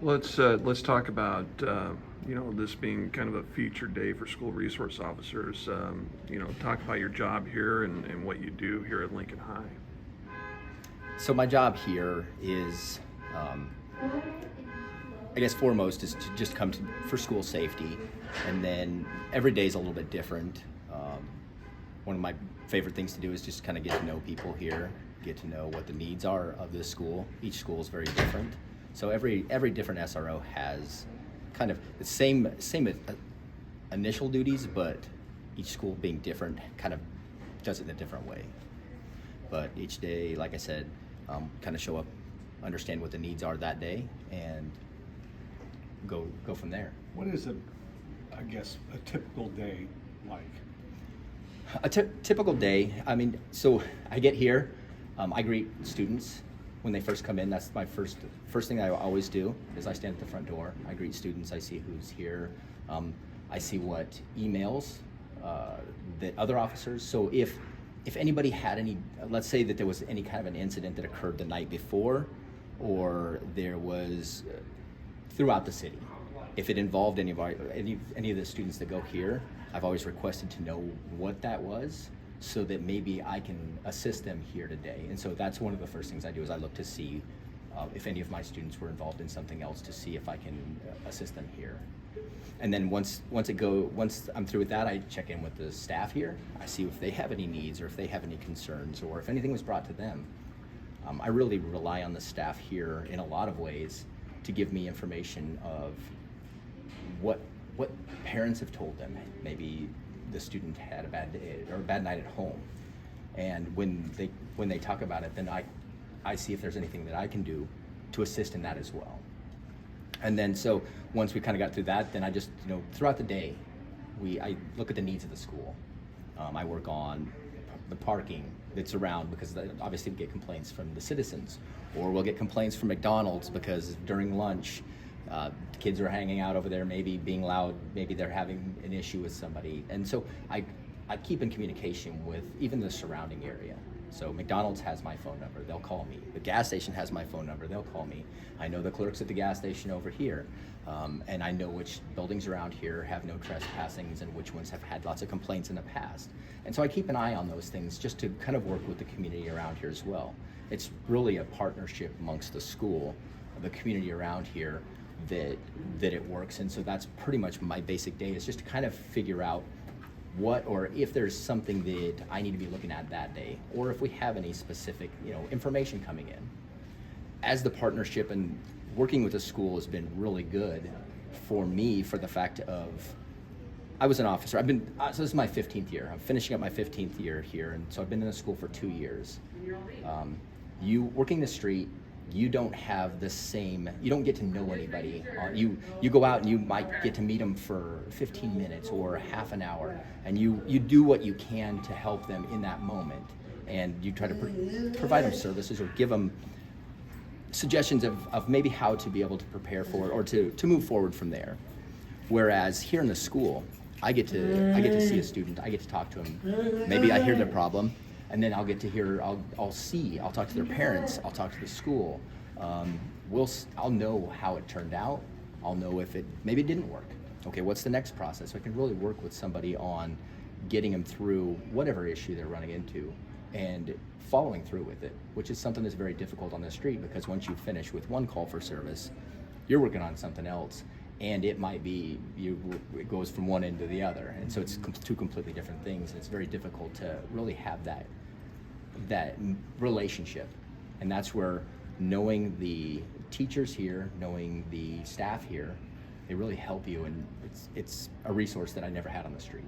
Let's talk about this being kind of a featured day for school resource officers. Talk about your job here and what you do here at Lincoln High. So my job here is, I guess foremost is to just come for school safety, and then every day is a little bit different. One of my favorite things to do is just kind of get to know people here, get to know what the needs are of this school. Each school is very different. So every different SRO has kind of the same initial duties, but each school being different kind of does it in a different way. But each day, like I said, kind of show up, understand what the needs are that day, and go from there. What is a typical day like? A typical day, so I get here, I greet students when they first come in. That's my first thing I always do is I stand at the front door. I greet students, I see who's here. I see what emails that other officers, so if anybody had any, let's say that there was any kind of an incident that occurred the night before, or there was throughout the city, if it involved any of the students that go here, I've always requested to know what that was, so that maybe I can assist them here today. And so that's one of the first things I do is I look to see if any of my students were involved in something else, to see if I can assist them here. And then once I'm through with that, I check in with the staff here. I see if they have any needs, or if they have any concerns, or if anything was brought to them. I really rely on the staff here in a lot of ways to give me information of what parents have told them. Maybe the student had a bad day or a bad night at home, and when they talk about it, then I see if there's anything that I can do to assist in that as well. And then so once we kind of got through that, then I just, throughout the day, I look at the needs of the school. I work on the parking that's around, because obviously we get complaints from the citizens, or we'll get complaints from McDonald's because during lunch kids are hanging out over there, maybe being loud, maybe they're having an issue with somebody. And so I keep in communication with even the surrounding area. So McDonald's has my phone number, they'll call me. The gas station has my phone number, they'll call me. I know the clerks at the gas station over here, and I know which buildings around here have no trespassings and which ones have had lots of complaints in the past. And so I keep an eye on those things just to kind of work with the community around here as well. It's really a partnership amongst the school, the community around here, that it works. And so that's pretty much my basic day, is just to kind of figure out what, or if there's something that I need to be looking at that day, or if we have any specific information coming in. As the partnership and working with the school has been really good for me, for the fact of I was an officer. So this is my 15th year. I'm finishing up my 15th year here, and so I've been in the school for 2 years. You working the street, you don't have the same, you don't get to know anybody. You go out and you might get to meet them for 15 minutes or half an hour, and you do what you can to help them in that moment, and you try to provide them services or give them suggestions of maybe how to be able to prepare for it, or to move forward from there. Whereas here in the school, I get to see a student, I get to talk to them. Maybe I hear their problem, and then I'll get to hear, I'll talk to their parents, I'll talk to the school. I'll know how it turned out. I'll know if maybe it didn't work. Okay, what's the next process? So I can really work with somebody on getting them through whatever issue they're running into, and following through with it, which is something that's very difficult on the street, because once you finish with one call for service, you're working on something else, and it might be, it goes from one end to the other. And so it's two completely different things. And it's very difficult to really have that relationship. And that's where knowing the teachers here, knowing the staff here, they really help you, and it's a resource that I never had on the street.